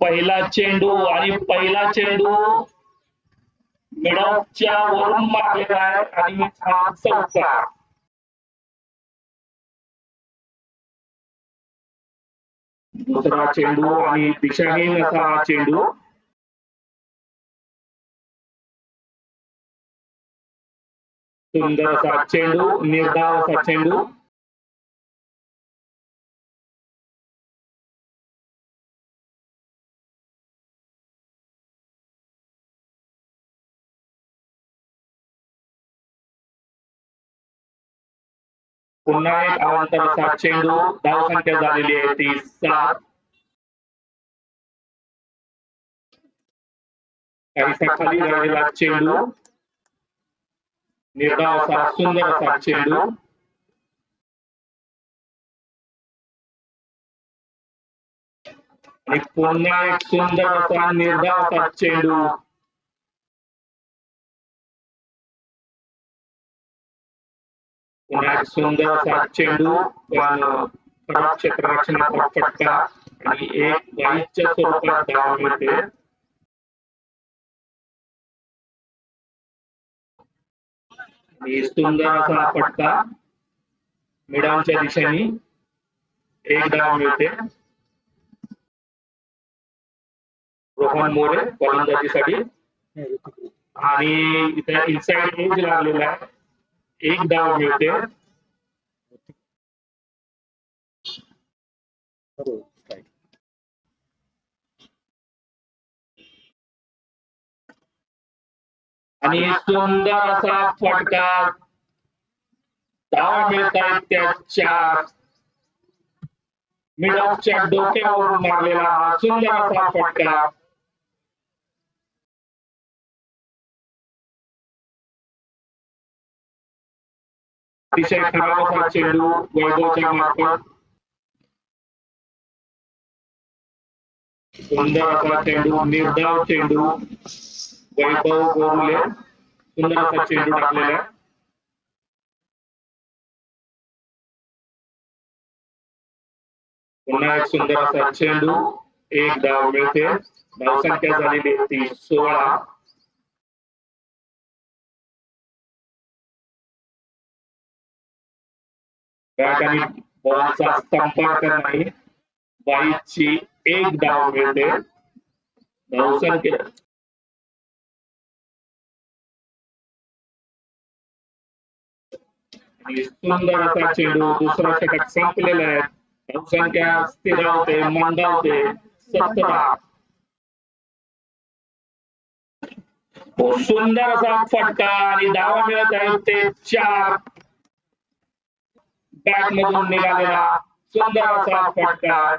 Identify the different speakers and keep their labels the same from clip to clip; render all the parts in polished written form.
Speaker 1: पहिला चेंडू आणि पहिला चेंडू मिडऑफच्या वरून मारलेला आहे आणि हा चौका. दुसरा चेंडू आणि दिशाहीन असा हा चेंडू. सुंदर असा चेंडू, निर्धाव असा चेंडू. पुन्हा एक अवांतर असा चेंडू. धावसंख्या झालेली आहे ती 7. काहीसा खाली राहिलेला चेंडू, निर्धाव असा सुंदर असा चेंडू. आणि पुन्हा एक सुंदर असा निर्धाव असा चेंडू. पुन्हा एक सुंदर असा चेंडू, पण खराब क्षेत्ररक्षणाचा फटका आणि एक वाईटच्या स्वरूपात धाव मिळते. आणि सुंदर असा फटका मिडॉनच्या दिशेने, एक धाव मिळते. रोहन मोरे फलंदाजीसाठी आणि इथे इनसाइड एज लागलेला आहे, एक धाव मिळते. आणि सुंदर असा फटका, धावा मिळतात त्या 4. मिडऑफच्या डोक्यावरून मारलेला हा सुंदर असा फटका. अतिशय खराब असा चेंडू वैभवच्या मार्फत. सुंदर असा चेंडू, निर्धाव चेंडू, वैभव गोरुले सुंदर असा चेंडू टाकलेला आहे. पुन्हा एक सुंदर असा चेंडू, एक धाव मिळते. धावसंख्या झालेली ती 16. बॅट आणि बॉलचा संपर्क नाही, वाईटची एक धाव मिळते. धावसंख्या आणि सुंदर असा चेंडू, दुसरा षटक संपलेला आहे. धावसंख्या स्थिरावते, मंदावते. 17. सुंदर असा फटका आणि धावा मिळत आहेत ते 4. बॅट मधून निघालेला सुंदर असा फटका.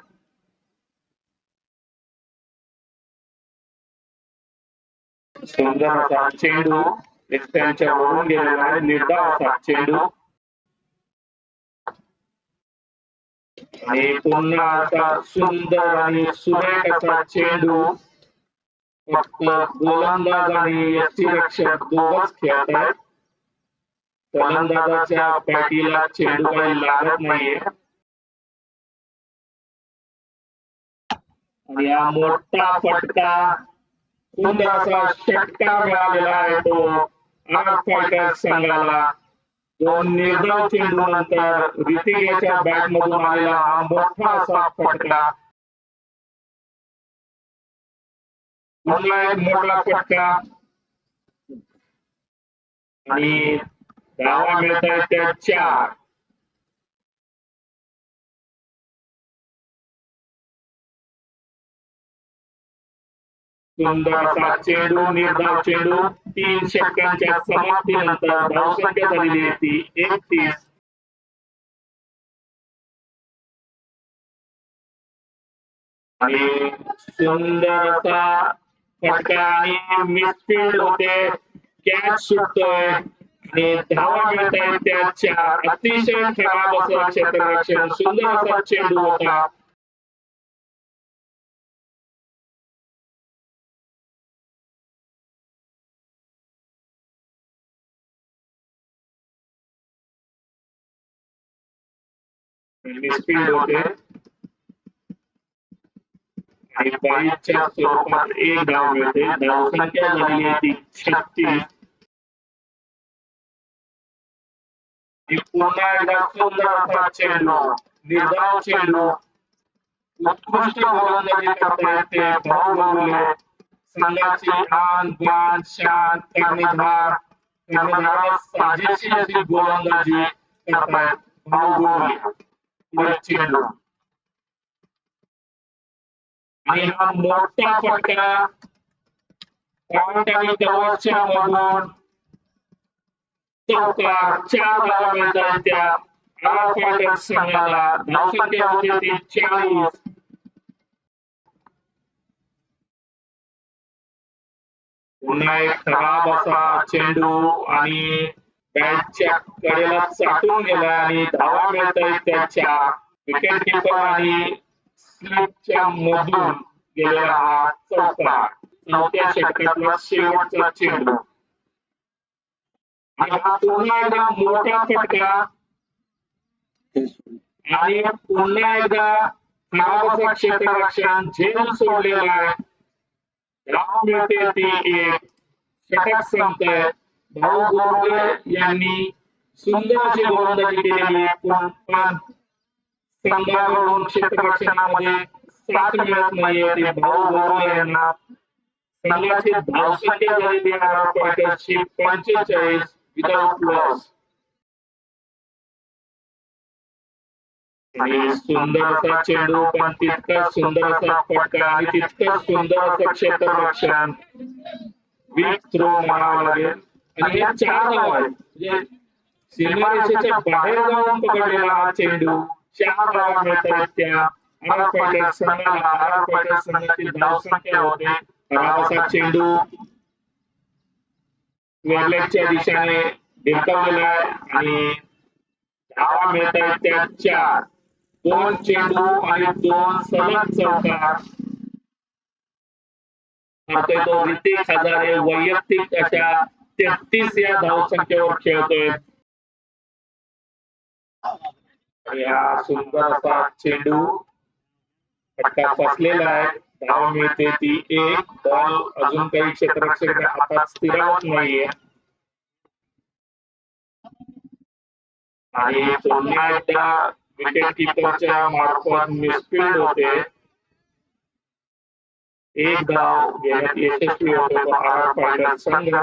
Speaker 1: सुंदर असा चेंडू, त्यांच्या वरून गेलेला आहे, निर्धाव असा चेंडू. आणि पुन्हा असा सुंदर आणि सुरेख असा चेंडू. फक्त गोलंदाज आणि यष्टिरक्षक दोघच खेळत आहेत. फलंदाजाच्या बॅटीला चेंडू काही लागत नाहीये. आणि हा मोठा फटका, सुंदर असा षटकार मिळालेला आहे तो आर फायटर्स संघाला. 2 निर्धाव चेंडू नंतर ऋतिकेच्या बॅट मधून आलेला हा मोठा असा फटका. पुन्हा एक मोठा फटका आणि धावा मिळत आहेत त्या 4. सुंदर असा चेंडू, निर्धाव चेंडू. 3 षटकांच्या समाप्तीनंतर धावसंख्या झालेली आहे ती 31. आणि सुंदर असा फटका आणि मिसफील्ड होते, कॅच सुटतोय आणि धावा मिळत आहेत त्या 4. अतिशय खराब असं क्षेत्ररक्षण, सुंदर असा चेंडू होता. मिसफील्ड होते आणि बाईच्या स्वरूपात एक धाव मिळते. धावसंख्या झालेली आहे ती 36. पुन्हा एकदा सुंदर असा चेंडू, निर्धाव चेंडू, उत्कृष्ट गोलंदाजी करतायत ते भाऊ बघुले. संघाची आन बान शान कर्णधाराला साजेशी अशी गोलंदाजी करतायत भाऊ बघुले. पुढे चेंडू आणि हा मोठा फटका आणि कव्हरच्या मधून चौकार. 4 धावा मिळतात त्या आर फायटर्स संघाला. धावसंख्या होती ती 40. पुन्हा एक खराब असा चेंडू आणि बॅटच्या कडेला चाटून गेला आणि धावा मिळतात त्या 4. विकेट किपर आणि स्लिपच्या मधून गेलेला हा चौकार. 4थ्या षटकातला शेवटचा चेंडू आणि हा पुन्हा एकदा मोठा फटका आणि पुन्हा एकदा खराब असा क्षेत्ररक्षण झेल सोडलेला आहे. धाव मिळते ती 1. षटक संपतंय. भाऊ बोरले यांनी सुंदर अशी गोलंदाजी केलेली आहे पण संघाकडून क्षेत्ररक्षणामध्ये साथ मिळत नाहीये. ते भाऊ बोरले यांना संघाची धावसंख्या झालेली आहे फायटर्सची 45 विदाउट लॉस. आणि सुंदर असा चेंडू पण तितका सुंदर असा फटका आणि तितकं सुंदर असं क्षेत्ररक्षण. वीक थ्रो म्हणावं लागेल. आणि हे 4 धावा आहेत. म्हणजे सीमारेषेच्या बाहेर जाऊन पकडलेला हा चेंडू. 4 धावा मिळतात त्या आर फायटर्स संघाला. आर फायटर्स संघाची धावसंख्या होते. खराब असा चेंडू वेरलेटच्या दिशेने ढिरकावलेला आहे आणि धावा मिळतात त्या 4. 2 चेंडू आणि 2 सलग चौकार. तो ऋतिक हजारे वैयक्तिक अशा 33 या धावसंख्येवर खेळतोय. या सुंदर असा चेंडू फटका फसलेला आहे. धाव मिळते ती 1. बॉल अजून काही क्षेत्ररक्षकाच्या हातात स्थिरावत नाहीये आणि पुन्हा एकदा विकेट किपरच्या मार्फत मिसफील्ड होते. 1 धाव घेण्यात यशस्वी होतो आर फायटर्स संघ.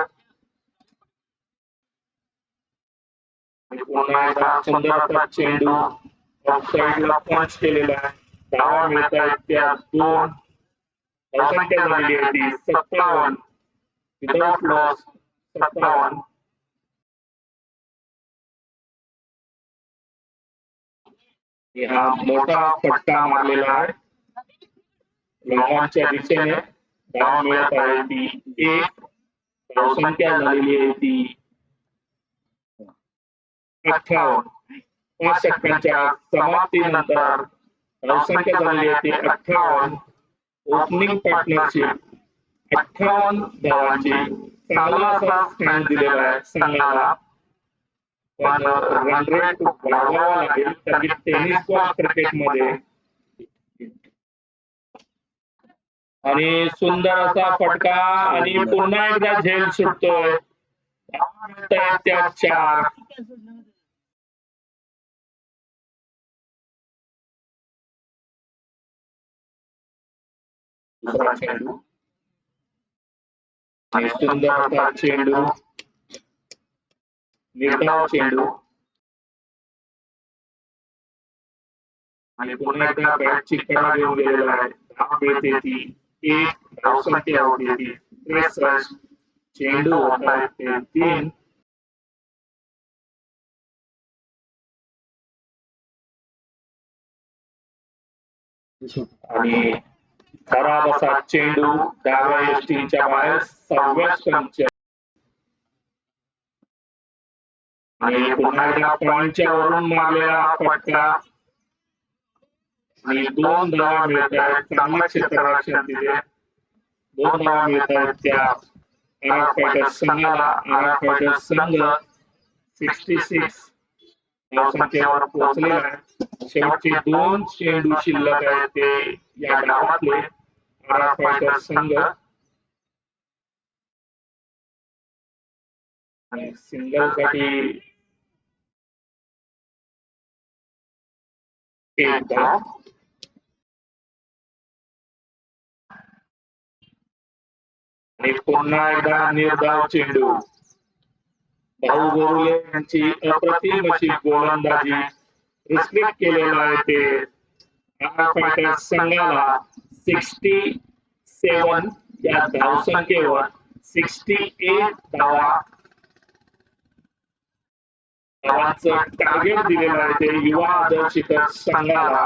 Speaker 1: पुन्हा एकदा सुंदर असा चेंडू ऑफसाईडला पंच केलेला आहे. धावा मिळतात त्या 2. धावसंख्या झालेली आहे ती 57 विदाउट लॉस. 57. हा मोठा फटका मारलेला आहे लॉंगॉनच्या दिशेने. धाव मिळत आहे ती 1. धावसंख्या झालेली आहे ती 58. 5 षटकांच्या समाप्तीनंतर धावसंख्या झालेली आहे ती 58. ओपनिंग पार्टनरशिप 58 धावांची. चांगला असा स्टँड दिलेला आहे संघाला. पण रन रेट वाढवावा लागेल कारण की टेनिस बॉल क्रिकेटमध्ये. आणि सुंदर असा फटका आणि पुन्हा एकदा झेल सुटतोय. त्या 4. दुसरा चेंडू आणि सुंदर असा चेंडू, निर्धाव चेंडू आणि पुन्हा एकदा बॅटची कडा घेऊन गेलेला आहे. धाव मिळते ती 1. धावसंख्या होती ती 63. चेंडू होत आहेत ते 3. आणि खराब असा चेंडू डाव्या यष्टीच्या बाहेर 6व्या स्टंपच्या. आणि पुन्हा एकदा पॉइंटच्या वरून मारलेला फटका आणि 2 धावा मिळत आहेत. चांगलं क्षेत्ररक्षण तिथे. 2 धावा मिळत आहेत त्या आर फायटर्स संघाला. आर फायटर्स संघ 66 धावसंख्येवर पोहोचलेला आहे. शेवटचे 2 चेंडू शिल्लक आहेत ते या डावातले. आर फायटर संघ आणि सिंगल साठी एक धाव आणि पुन्हा एकदा निर्धाव चेंडू भाऊ गोरुले यांची अप्रतिम अशी गोलंदाजी रिस्पेक्ट केलेला आहे ते आर फायटर संघाला 67 या धावसंख्येवर 68 धावांचं टार्गेट दिलेलं आहे ते युवा आदर्शिकर संघाला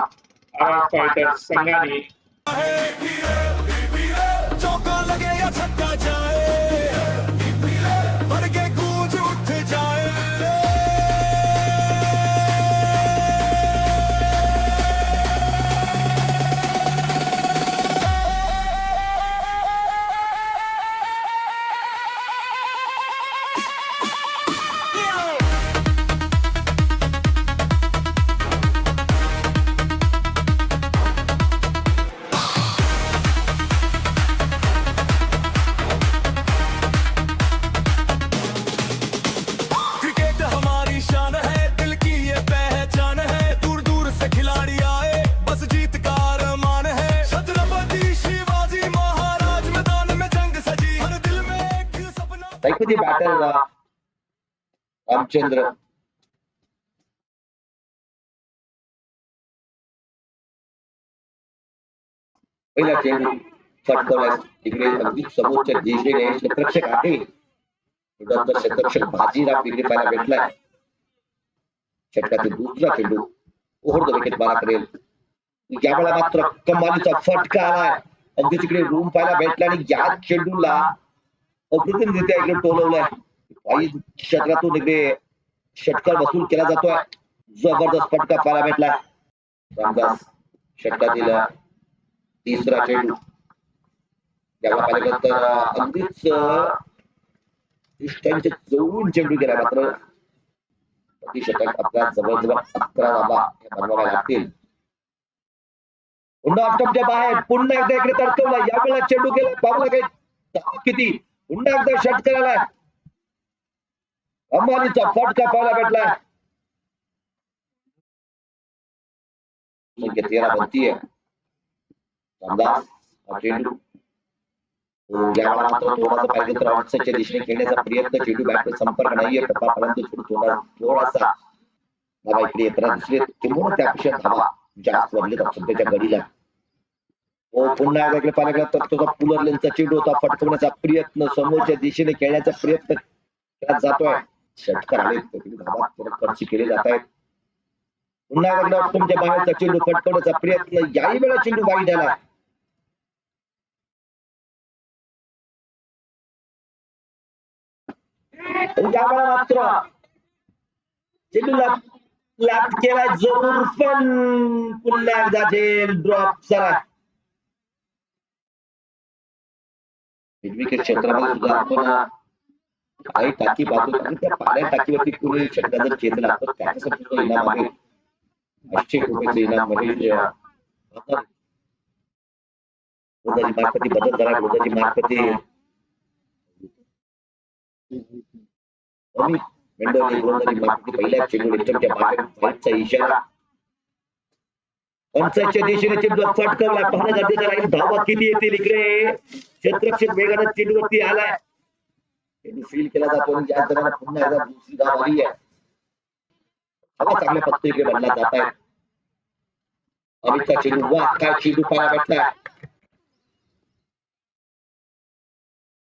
Speaker 1: आर फायटर संघाने
Speaker 2: the batter Ramchandra. पहिला चेंडू फटकवला तिकडे अगदी समोरच्या दिशेने क्षेत्ररक्षक आहे क्षेत्ररक्षक बाजीराव तिकडे पाहायला भेटलाय. षटकातील दुसरा चेंडू ओव्हर द विकेट मारा करेल. यावेळेला मात्र कमालीचा फटका आलाय. अगदी तिकडे रूम पाहायला भेटला आणि या चेंडूला अप्रतिमरित्या इकडे टोलवलाय. वाई क्षेत्रातून इकडे षटकार वसूल केला जातोय. जबरदस्त फटका पाहायला भेटलाय. रामदास षटकातील तिसरा चेंडू याला पाहिलं तर अगदीच इष्टांच्या जवळून चेंडू गेला. मात्र षटक आपला जवळजवळ 11 धावा बनवाव्या लागतील. पुन्हा ऑफटॉपच्या बाहेर पुन्हा एकदा इकडे तडकवला. यावेळेला चेंडू गेला पावला काही धावा किती. पुन्हा एकदा षटकार आला. अंबानीचा फटका पाहायला भेटला. 13 बनतीये. रामदास चेंडू यावेळेला मात्र थोडासा पाहिजे तर आउटसाइडच्या दिशेने खेळण्याचा प्रयत्न. चेंडू बॅटवर संपर्क नाहीये. परंतु थोडासा धावा इकडे येताना दुसरे किंवा त्यापेक्षा धावा जास्त वाढले सध्याच्या घडीला. पुन्हा एकदा इकडे पाहिलं तर तुझा पुलर लेनचा चेंडू होता. फटकवण्याचा प्रयत्न समोरच्या दिशेने खेळण्याचा प्रयत्न केला जातोय. षटकार आले धावा खर्च केले जात आहेत. पुन्हा एकदा तुमच्या बाहेरचा चेंडू फटकवण्याचा प्रयत्न. याही वेळा चेंडू वाईट आला. यावेळा मात्र चेंडूला लॅप केला जरूर पण पुन्हा एकदा झेल ड्रॉप झाला. विकेट क्षेत्रामध्ये सुद्धा आपण काही टाकी पाहतो आणि त्या पाण्या टाकीवरती कुणी षटकार जर चेतला तर त्याच्यासाठी सुद्धा इनाम आहे. 500 रुपयाचं इनाम म्हणजे मार्फती बदल करा. गोदाची मार्फती पहिल्या चेंडू बाहेरचा इशारा. पंचायतच्या दिशेने चेंडू फटकवला. पाहणं गरजेचं राहील. धावा किती येतील इकडे. क्षेत्ररक्षक वेगाने चेंडूवरती आलाय. चेंडू फील केला जातो आणि या दरम्यान पुन्हा एकदा दुसरी धाव आली आहे. हवा चांगल्या पत्ते इकडे बनला जात आहे. अमितचा चेंडू वा काय चेंडू पाहायला भेटला.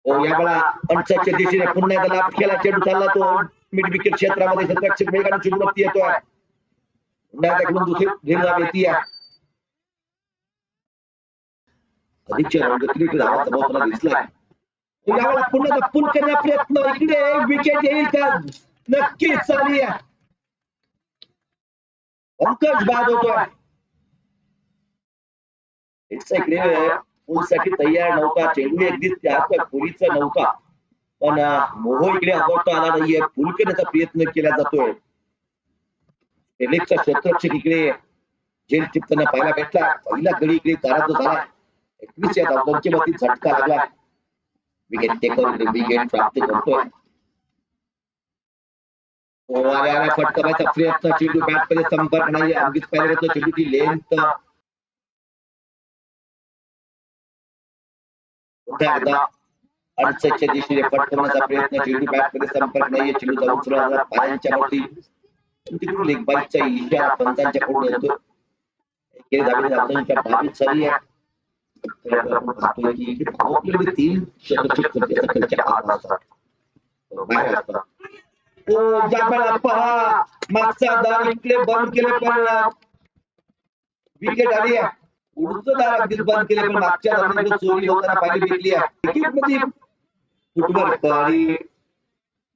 Speaker 2: यावेळा पंचायतच्या दिशेने पुन्हा एकदा लाभ केला. चेंडू चालला तो मिड विकेट क्षेत्रामध्ये. क्षेत्ररक्षक वेगाने चेंडूवरती येतोय. पुन्हा एकदा दुसरी धाव येते. अधिकच्या रंगतीने धावा जबाबदार दिसलाय. यावेळेला पुन्हा पूल करण्याचा प्रयत्न. इकडे विकेट येईल का. नक्कीच चालली आहे. पंकज बाद होतोय. इकडे पूलसाठी तयार नव्हता. चेंडू अगदीच त्या पुरीचा नव्हता पण मोह इकडे अगोदर आला नाहीये. पूल करण्याचा प्रयत्न केला जातोय. क्षेत्ररक्षक इकडे जेल टिपताना पाहायला भेटला. पहिला गडी इकडे दारात झाला. 21 या धावांची वरती झटका लागला. विकेट टेकवली, विकेट प्राप्त करतोय. ओव्हरला फटकावायचा प्रयत्न, चेंडू बॅट मध्ये संपर्क नाही. अगदीच पहिल्या चेंडूची लेंथ अडचणीच्या दिशेने फटकवण्याचा प्रयत्न, चेंडू बॅट मध्ये संपर्क नाही. चेंडू जाऊन सुरू पायांच्या वरती तिकडून लेग बाईकचा इशारा पंचांच्या कडून येतो. बाबीत सरी आहे. तीन पहा मागचा दार इकडे बंद केले पण विकेट आली आहे. पुढचं दार अगदीच बंद केले पण मागच्या दाराने चोरी होताना पाहिली भेटली आहे. क्रिकेट मध्ये फुटवर्क आणि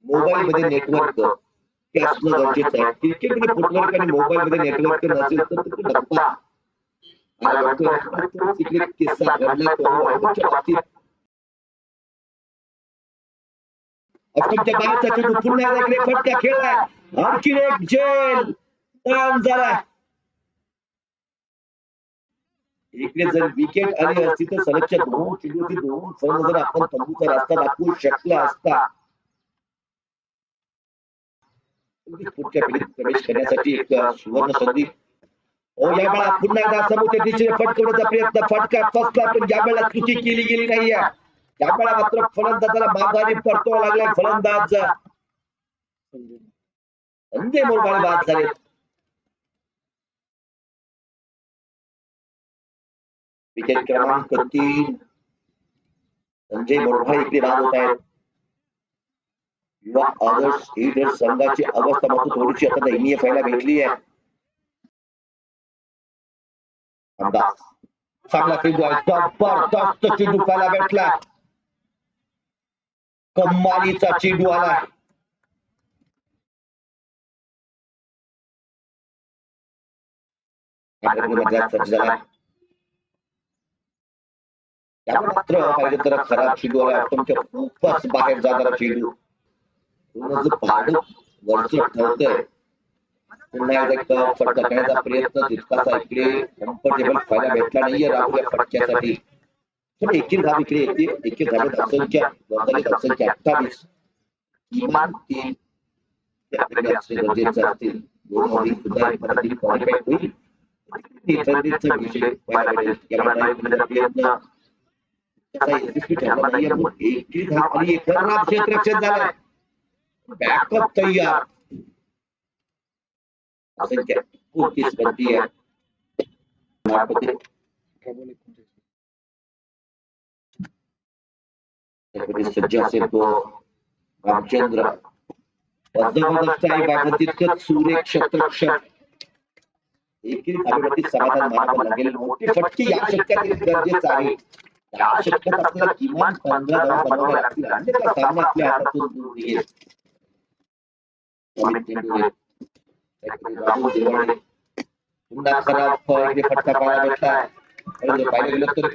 Speaker 2: मोबाईल मध्ये नेटवर्क हे असणं गरजेचं आहे. क्रिकेट मध्ये फुटवर्क आणि मोबाईल मध्ये नेटवर्क नसेल तर तिकडे डब्बा तिकडे किस्सा घडला तो ऑस्ट्रेलियाच्या बाहेरचा चेंडू पुन्हा इकडे फटका खेळलाय. आणखी एक जेल रन झाला. इकडे जर विकेट आली असती तर सलगच्या दोन चेंडूची दोन फळं जर आपण तंबूचा रस्ता दाखवू शकला असता पुढच्या पिढीत प्रवेश करण्यासाठी एक सुवर्ण संधी. या वेळा पुन्हा एकदा समोरच्या दिशेने फटकवण्याचा प्रयत्न, फटका फसला पण या वेळेला कृती केली गेली नाहीये. त्यामुळे मात्र फलंदाजाला माघारी परतावा लागला. फलंदाज संजय मोरबाळे बाद झाले. विकेट क्रमांक 3 संजय मोरबाळे इकडे बाद होत आहेत. युवा आदर्श लीडर संघाची अवस्था मात्र थोडीशी आता दयनीय पाहायला भेटली आहे. चांगला चेंडू आहे, जबरदस्त चेंडू पाहायला भेटला. कमालीचा चेंडू आला. मात्र पाहिजे तर खराब चेंडू आला. तुमच्या खूपच बाहेर जाणारा चेंडू भाडं वरचं ठरतंय. पुन्हा एकदा फटका खेळण्याचा प्रयत्न तितकासा इकडे कम्फर्टेबल पाहायला भेटला नाहीये राहुल या फटक्यासाठी. पण एकील धाव इकडे येते. एकील धावेत असंख्य 28 किमान 3 गरजेचं असतील. दोन ओव्हरी सुद्धा एक क्वालिफाय होईल. विषय पाहायला मिळेल. प्रयत्न एकील धाव आणि खराब क्षेत्ररक्षण झालंय. बॅकअप तयार. असंख्य 29 गती आहे. सज्ज असेल तो रामचंद्र. जबरदस्त आहे. तितकंच सुरेख क्षेत्ररक्षण. एकील धावेवरती समाधान मानावं लागेल. मोठी फटकी या षटकात गरजेचं आहे. या षटकात आपल्याला किमान 15 धावा बनवाव्या लागतील. अन्यथा सामना आपल्या हातातून दूर निघेल. पुन्हा खराब फटका पाहायला भेटला. पाहिलं गेलं तर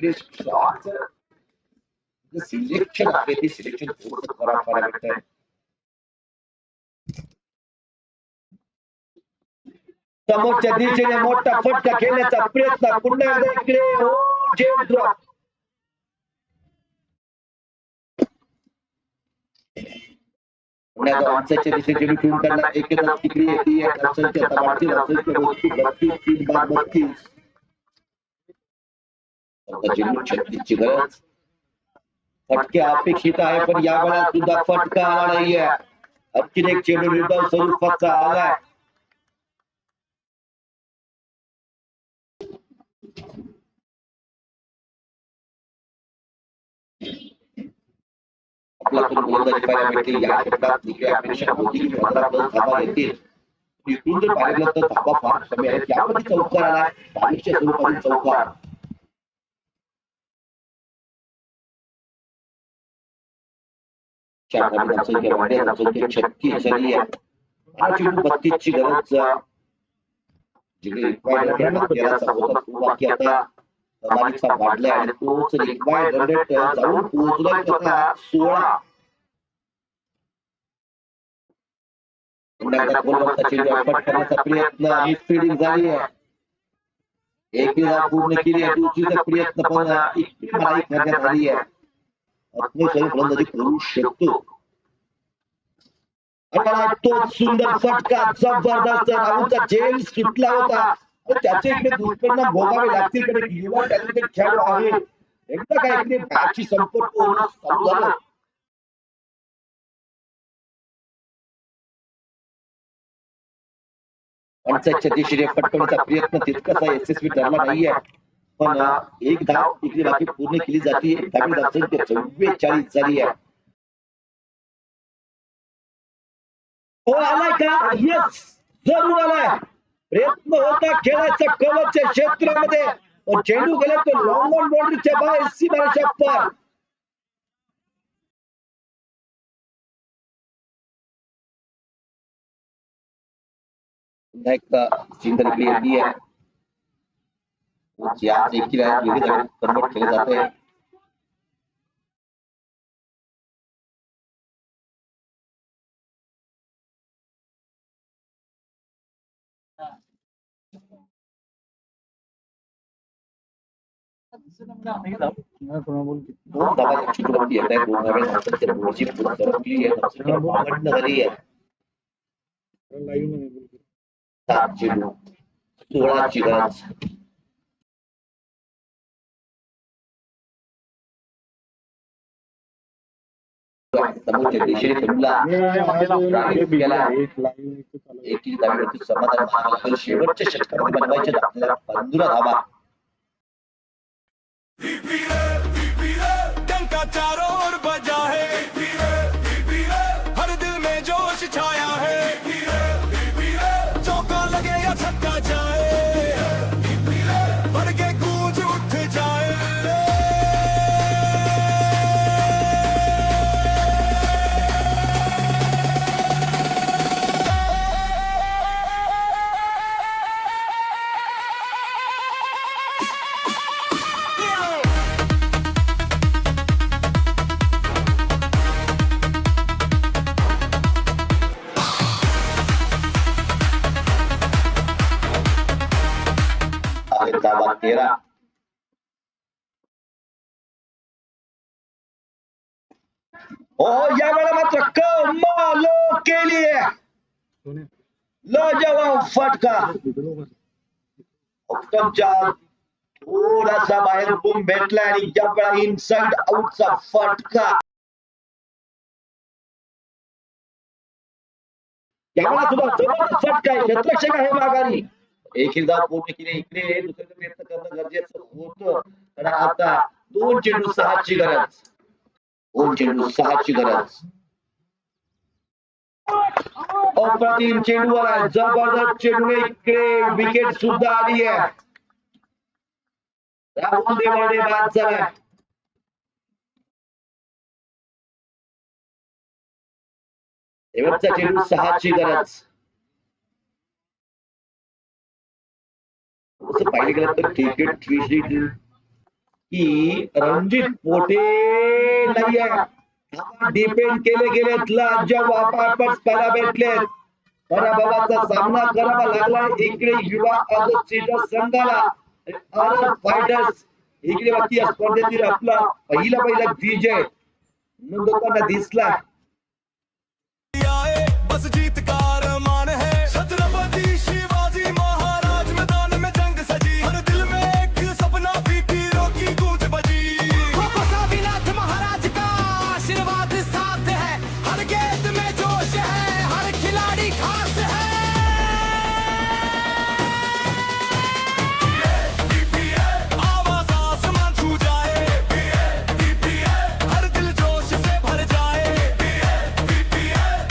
Speaker 2: सिलेक्शन आहे ते सिलेक्शन थोडंसं खराब पाहायला भेटतंय. समोरच्या दिशेने मोठा फटका खेळण्याचा प्रयत्न. पुन्हा एकदा इकडे जेल ड्रॉप. दिशेने चेंडू ठेवून त्यांना एकच तिकडे येते. अडचणच्या तबाडतील अडचणच्या गोष्टी 32 3 बाद 32. चेंडू 36 ची गरज. फटके अपेक्षित आहे पण या वेळेला सुद्धा फटका आला नाहीये. आणखी एक चेंडू निर्धाव स्वरूपाचा आलाय. आपल्याकडून गोलंदाजी पाहायला भेटली. या षटकात इकडे अपेक्षा होती की 15+ धावा येतील. इकडून जर पाहिलं तर धावा फार कमी आहेत. यामध्ये चौकार आलाय. 22च्या स्वरूपातील चौकार. संख्या वाढेल. संख्या 36 झाली आहे. हा चेंडू 32 ची गरज जिकडे रिक्वायर्ड होता तो बाकी आता कमालीचा वाढलाय आणि तोच रिक्वायर्ड रन जाऊन पोहोचलाय आता 16. पुन्हा एकदा गोलंदाज चेंडू आउट करण्याचा प्रयत्न. मिसफिल्डिंग झाली आहे. एक धाव पूर्ण केली आहे, दुसरीचा प्रयत्न पण इतकी मनाई करण्यात आली आहे. आत्मविश्वासी फलंदाजी करू शकतो. आणि तो सुंदर फटका, जबरदस्त राहुलचा झेल सुटला होता. त्याचे इकडे दुष्परिणाम भोगावे लागतील. कडे युवा टॅलेंटेड खेळाडू आहे. एकदा काय इकडे बॅटची संपर्क होणं चालू झालं. पंचायतच्या दिशेने पटकवण्याचा प्रयत्न तितकासा यशस्वी ठरला नाहीये. पण एक धाव इकडे बाकी पूर्ण केली जाते. धाबी धावसंख्या 44 झाली आहे. हो आलाय का? यस, जरूर आलाय. प्रयत्न होता खेळाच्या कव्हरच्या क्षेत्रामध्ये, पण चेंडू गेला तो लॉंग ऑन बाउंड्रीच्या बाहेर सीमारेषा पार. सिंगल प्ले येते आहे. याच एकीला विविध कन्वर्ट केले जाते. दोन धावांची चुटकी येत आहे. 2 धावे नंतर बोलची पुढे झाली आहे. 7 चेंडू 16 ची गरज. समोरच्या दिशेने चेंडूला एकी धावेवरती समाधान मानावं लागेल. शेवटच्या षटकामध्ये बनवायचे आपल्याला 15 धावा.
Speaker 3: चारों ओर बजा है, हर दिल में जोश छाया है, चौका लगे या छक्का जाए, भर के गूंज उठ जाए.
Speaker 2: धावा 13. हो यावेळेला मात्र कमाल केली आहे. लाजवाब फटका. ऑप्टमच्या थोडासा बाहेर बूम भेटला आणि यावेळा इनसाइड आउटचा फटका. यावेळा सुद्धा जबरदस्त फटका आहे. क्षेत्ररक्षक आहे माघारी. एक धाव पूर्ण केली. इकडे दुसऱ्याचा प्रयत्न करणं गरजेचं होतं. पण आता 2 चेंडू 6 ची गरज. 2 चेंडू 6 ची गरज. अप्रतिम चेंडू आला. जबरदस्त चेंडू. इकडे विकेट सुद्धा आली आहे. राहुल देवाडे बाद झाला. शेवटचा चेंडू 6 ची गरज. असं पाहिलं गेलं तर क्रिकेट विषयी की रणजित पोटे नाही आहे. डिपेंड केले गेलेत. लाजवाब वापस पाहायला भेटलेत. पराभवाचा सामना करावा लागला इकडे युवा ऑगस्ट सीडर संघाला. आरब फायटर्स इकडे बाकी या स्पर्धेतील आपला पहिला विजय नोंदवताना दिसला.
Speaker 3: बस जीत का अरमान है. छत्रपती शिवाजी महाराज मैदान में जंग सजी. हर दिल में एक सपना भी तीरों की गूंज बजी. गोसावीनाथ महाराज का आशीर्वाद साथ है. हर गेंद में जोश है. हर खिलाड़ी खास है. आवाज आसमान छू जाए. हर दिल जोश से भर जाए.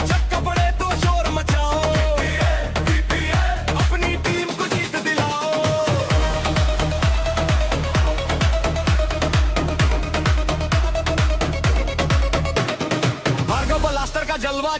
Speaker 3: चक्का पड़े तो शोर मचाओ. अपनी टीम को जीत दिलाओ. भार्गव बलास्टर का जलवा